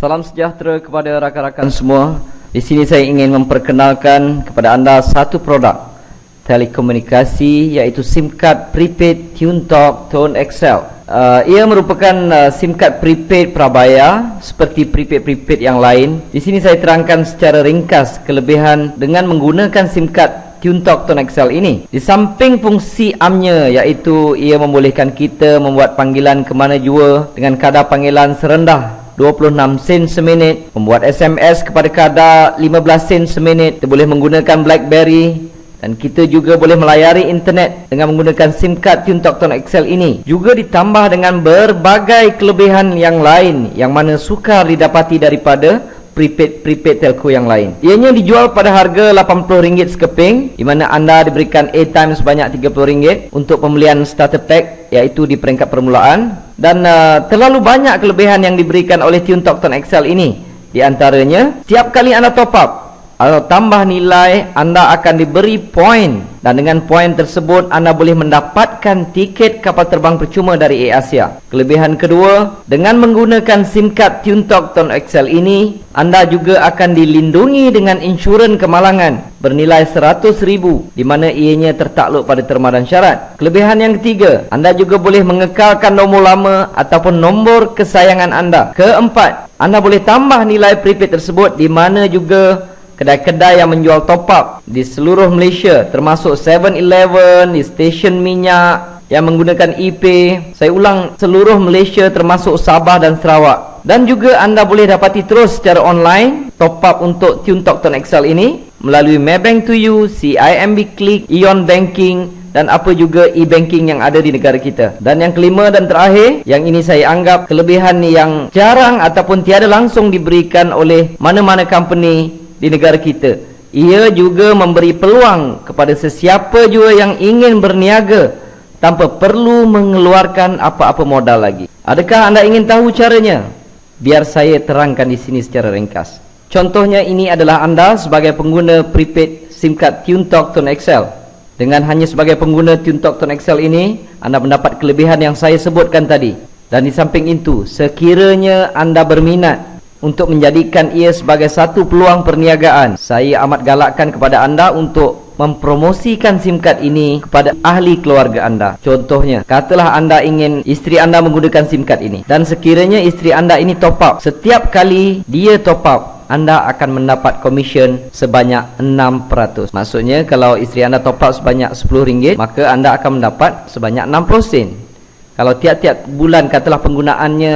Salam sejahtera kepada rakan-rakan semua. Di sini saya ingin memperkenalkan kepada anda satu produk telekomunikasi, iaitu SIM card prepaid TuneTalk Tone XL. Ia merupakan SIM card prepaid prabayar seperti prepaid yang lain. Di sini saya terangkan secara ringkas kelebihan dengan menggunakan SIM card TuneTalk Tone XL ini. Di samping fungsi amnya, iaitu ia membolehkan kita membuat panggilan ke mana jua dengan kadar panggilan serendah 26 sen seminit, membuat SMS kepada kadar 15 sen seminit. Kita boleh menggunakan BlackBerry, dan kita juga boleh melayari internet dengan menggunakan SIM card TuneTalk Tone XL ini. Juga ditambah dengan berbagai kelebihan yang lain yang mana sukar didapati daripada prepaid telco yang lain. Ianya dijual pada harga RM80 sekeping, di mana anda diberikan airtime sebanyak RM30 untuk pembelian starter pack, iaitu di peringkat permulaan. Dan terlalu banyak kelebihan yang diberikan oleh TuneTalk Tone XL ini. Di antaranya, setiap kali anda top up atau tambah nilai, anda akan diberi poin, dan dengan poin tersebut anda boleh mendapatkan tiket kapal terbang percuma dari AirAsia. Kelebihan kedua, dengan menggunakan SIM card TuneTalk Tone XL ini, anda juga akan dilindungi dengan insurans kemalangan bernilai RM100,000, di mana ianya tertakluk pada terma dan syarat. Kelebihan yang ketiga, anda juga boleh mengekalkan nombor lama ataupun nombor kesayangan anda. Keempat, anda boleh tambah nilai prepaid tersebut, di mana juga kedai-kedai yang menjual top up di seluruh Malaysia, termasuk 7-Eleven, di stesen minyak yang menggunakan ePay. Saya ulang, seluruh Malaysia termasuk Sabah dan Sarawak. Dan juga anda boleh dapati terus secara online top up untuk TuneTalk Tone XL ini melalui Maybank to You, CIMB Click, Ion Banking, dan apa juga e-banking yang ada di negara kita. Dan yang kelima dan terakhir, yang ini saya anggap kelebihan yang jarang ataupun tiada langsung diberikan oleh mana-mana company di negara kita. Ia juga memberi peluang kepada sesiapa jua yang ingin berniaga tanpa perlu mengeluarkan apa-apa modal lagi. Adakah anda ingin tahu caranya? Biar saya terangkan di sini secara ringkas. Contohnya, ini adalah anda sebagai pengguna prepaid SIM card TuneTalk Tone XL. Dengan hanya sebagai pengguna TuneTalk Tone XL ini, anda mendapat kelebihan yang saya sebutkan tadi. Dan di samping itu, sekiranya anda berminat untuk menjadikan ia sebagai satu peluang perniagaan, saya amat galakkan kepada anda untuk mempromosikan SIM card ini kepada ahli keluarga anda. Contohnya, katalah anda ingin isteri anda menggunakan SIM card ini, dan sekiranya isteri anda ini top up. Setiap kali dia top up, anda akan mendapat komisen sebanyak 6%. Maksudnya, kalau isteri anda top up sebanyak RM10, maka anda akan mendapat sebanyak 60 sen. Kalau tiap-tiap bulan katalah penggunaannya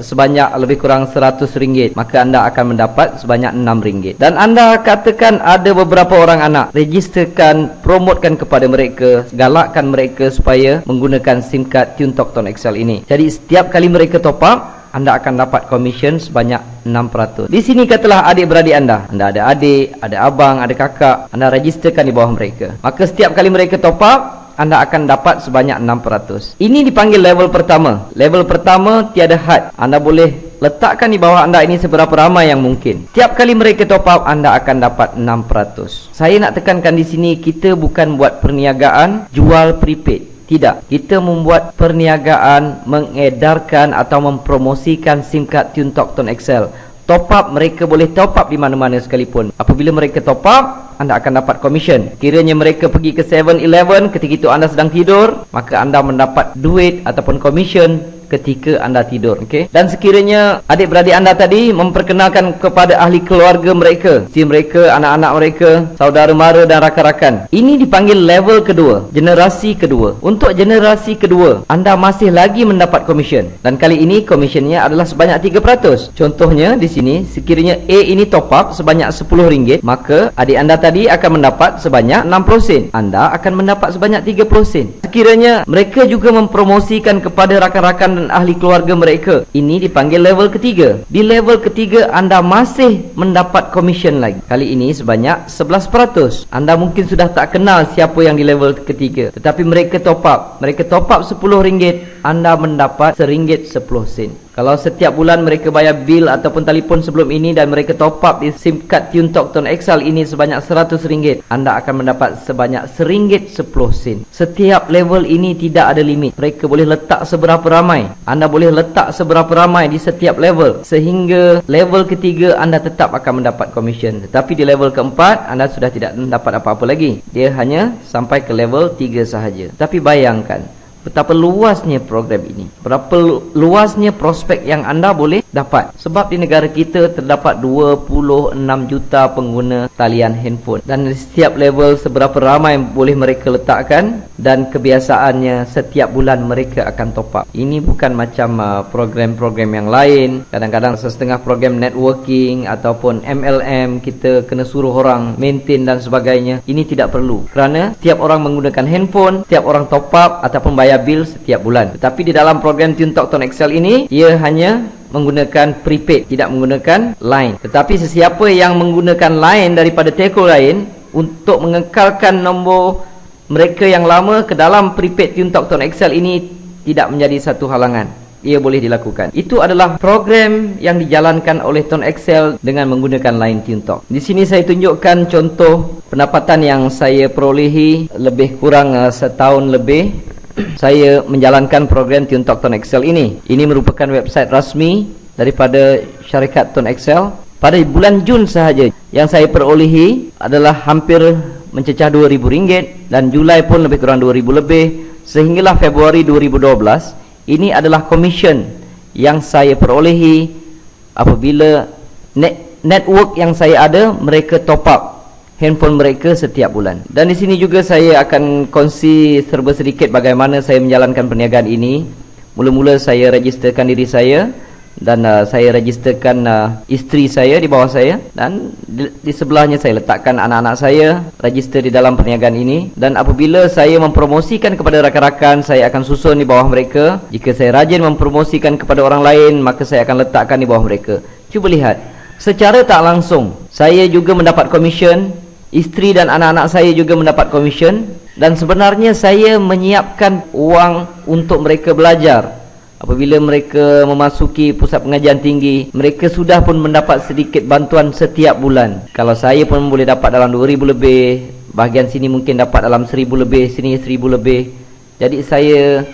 sebanyak lebih kurang RM100, maka anda akan mendapat sebanyak RM6. Dan anda katakan ada beberapa orang anak, registerkan, promotekan kepada mereka, galakkan mereka supaya menggunakan SIM card TuneTalk Tone XL ini. Jadi setiap kali mereka top up, anda akan dapat komisen sebanyak 6%. Di sini katalah adik-beradik anda ada adik, ada abang, ada kakak, anda registerkan di bawah mereka. Maka setiap kali mereka top up, anda akan dapat sebanyak 6%. Ini dipanggil level pertama. Level pertama tiada had. Anda boleh letakkan di bawah anda ini seberapa ramai yang mungkin. Tiap kali mereka top up, anda akan dapat 6%. Saya nak tekankan di sini, kita bukan buat perniagaan jual prepaid. Tidak. Kita membuat perniagaan mengedarkan atau mempromosikan SIM card TuneTalk Tone XL. Top up, mereka boleh top up di mana-mana sekalipun. Apabila mereka top up, anda akan dapat komisen. Kiranya mereka pergi ke 7-Eleven ketika itu anda sedang tidur, maka anda mendapat duit ataupun komisen ketika anda tidur. Okey. Dan sekiranya adik-beradik anda tadi memperkenalkan kepada ahli keluarga mereka, si mereka, anak-anak mereka, saudara mara dan rakan-rakan. Ini dipanggil level kedua, generasi kedua. Untuk generasi kedua, anda masih lagi mendapat komisen. Dan kali ini komisennya adalah sebanyak 3%. Contohnya di sini, sekiranya A ini top up sebanyak RM10, maka adik anda tadi akan mendapat sebanyak 60 sen. Anda akan mendapat sebanyak 30 sen. Sekiranya mereka juga mempromosikan kepada rakan-rakan dan ahli keluarga mereka, ini dipanggil level ketiga. Di level ketiga, anda masih mendapat komisen lagi. Kali ini sebanyak 11%. Anda mungkin sudah tak kenal siapa yang di level ketiga, tetapi mereka top up. Mereka top up RM10, anda mendapat RM1.10. Kalau setiap bulan mereka bayar bil ataupun telefon sebelum ini dan mereka top up di SIM card TuneTalk Tone XL ini sebanyak RM100, anda akan mendapat sebanyak RM1.10. Setiap level ini tidak ada limit. Mereka boleh letak seberapa ramai. Anda boleh letak seberapa ramai di setiap level, sehingga level ketiga anda tetap akan mendapat komisen. Tetapi di level keempat anda sudah tidak mendapat apa-apa lagi. Dia hanya sampai ke level 3 sahaja. Tapi bayangkan betapa luasnya program ini, berapa luasnya prospek yang anda boleh dapat. Sebab di negara kita terdapat 26 juta pengguna talian handphone, dan di setiap level seberapa ramai boleh mereka letakkan, dan kebiasaannya setiap bulan mereka akan top up. Ini bukan macam program-program yang lain. Kadang-kadang setengah program networking ataupun MLM kita kena suruh orang maintain dan sebagainya. Ini tidak perlu, kerana setiap orang menggunakan handphone, setiap orang top up ataupun bayar bil setiap bulan. Tetapi di dalam program TuneTalk Tone XL ini, ia hanya menggunakan prepaid, tidak menggunakan line. Tetapi sesiapa yang menggunakan line daripada telco lain untuk mengekalkan nombor mereka yang lama ke dalam prepaid TuneTalk Tone XL ini tidak menjadi satu halangan. Ia boleh dilakukan. Itu adalah program yang dijalankan oleh Tone XL dengan menggunakan line TuneTalk. Di sini saya tunjukkan contoh pendapatan yang saya perolehi lebih kurang setahun lebih saya menjalankan program TuneTalk Tone XL ini. Ini merupakan website rasmi daripada syarikat Tone XL. Pada bulan Jun sahaja yang saya perolehi adalah hampir mencecah RM2,000, dan Julai pun lebih kurang RM2,000 lebih, sehinggalah Februari 2012. Ini adalah komisen yang saya perolehi apabila network yang saya ada mereka top up handphone mereka setiap bulan. Dan di sini juga saya akan kongsi serba sedikit bagaimana saya menjalankan perniagaan ini. Mula-mula saya registerkan diri saya, dan saya registerkan isteri saya di bawah saya, dan di sebelahnya saya letakkan anak-anak saya register di dalam perniagaan ini. Dan apabila saya mempromosikan kepada rakan-rakan, saya akan susun di bawah mereka. Jika saya rajin mempromosikan kepada orang lain, maka saya akan letakkan di bawah mereka. Cuba lihat, secara tak langsung saya juga mendapat komisen, isteri dan anak-anak saya juga mendapat komisen, dan sebenarnya saya menyiapkan uang untuk mereka belajar. Apabila mereka memasuki pusat pengajian tinggi, mereka sudah pun mendapat sedikit bantuan setiap bulan. Kalau saya pun boleh dapat dalam RM2,000 lebih, bahagian sini mungkin dapat dalam RM1,000 lebih, sini RM1,000 lebih. Jadi saya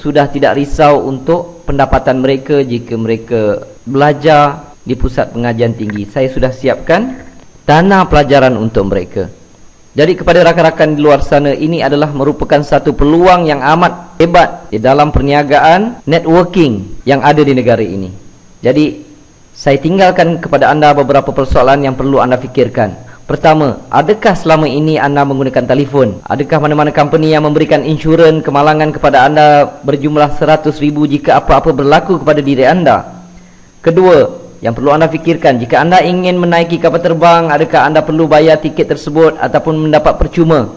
sudah tidak risau untuk pendapatan mereka jika mereka belajar di pusat pengajian tinggi. Saya sudah siapkan dana pelajaran untuk mereka. Jadi kepada rakan-rakan di luar sana, ini adalah merupakan satu peluang yang amat hebat di dalam perniagaan networking yang ada di negara ini. Jadi saya tinggalkan kepada anda beberapa persoalan yang perlu anda fikirkan. Pertama, adakah selama ini anda menggunakan telefon? Adakah mana-mana company yang memberikan insurans kemalangan kepada anda berjumlah RM100,000 jika apa-apa berlaku kepada diri anda? Kedua, yang perlu anda fikirkan, jika anda ingin menaiki kapal terbang, adakah anda perlu bayar tiket tersebut ataupun mendapat percuma?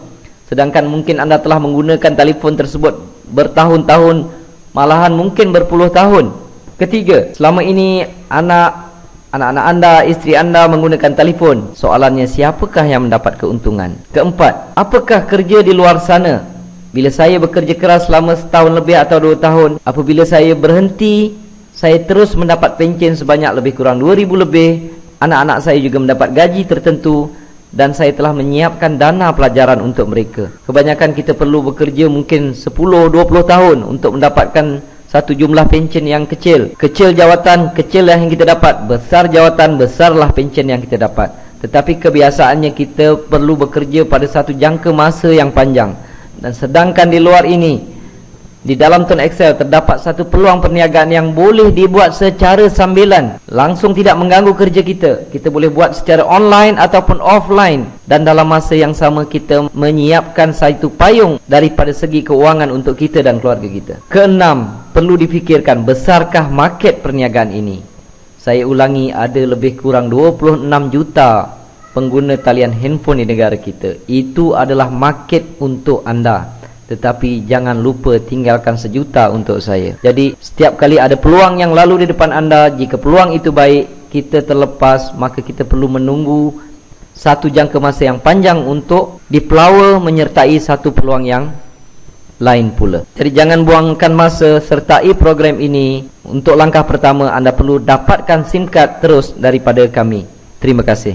Sedangkan mungkin anda telah menggunakan telefon tersebut bertahun-tahun, malahan mungkin berpuluh tahun. Ketiga, selama ini anak-anak anda, isteri anda menggunakan telefon. Soalannya, siapakah yang mendapat keuntungan? Keempat, apakah kerja di luar sana? Bila saya bekerja keras selama setahun lebih atau 2 tahun, apabila saya berhenti, saya terus mendapat pencen sebanyak lebih kurang RM2,000 lebih. Anak-anak saya juga mendapat gaji tertentu, dan saya telah menyiapkan dana pelajaran untuk mereka. Kebanyakan kita perlu bekerja mungkin 10-20 tahun untuk mendapatkan satu jumlah pencen yang kecil. Kecil jawatan, kecil yang kita dapat. Besar jawatan, besarlah pencen yang kita dapat. Tetapi kebiasaannya kita perlu bekerja pada satu jangka masa yang panjang. Dan sedangkan di luar ini, di dalam Tone XL terdapat satu peluang perniagaan yang boleh dibuat secara sambilan, langsung tidak mengganggu kerja kita. Kita boleh buat secara online ataupun offline, dan dalam masa yang sama kita menyiapkan satu payung daripada segi keuangan untuk kita dan keluarga kita. Keenam, perlu difikirkan, besarkah market perniagaan ini? Saya ulangi, ada lebih kurang 26 juta pengguna talian handphone di negara kita. Itu adalah market untuk anda. Tetapi jangan lupa tinggalkan 1 juta untuk saya. Jadi setiap kali ada peluang yang lalu di depan anda, jika peluang itu baik, kita terlepas, maka kita perlu menunggu satu jangka masa yang panjang untuk dipelawa menyertai satu peluang yang lain pula. Jadi jangan buangkan masa, sertai program ini. Untuk langkah pertama, anda perlu dapatkan SIM card terus daripada kami. Terima kasih.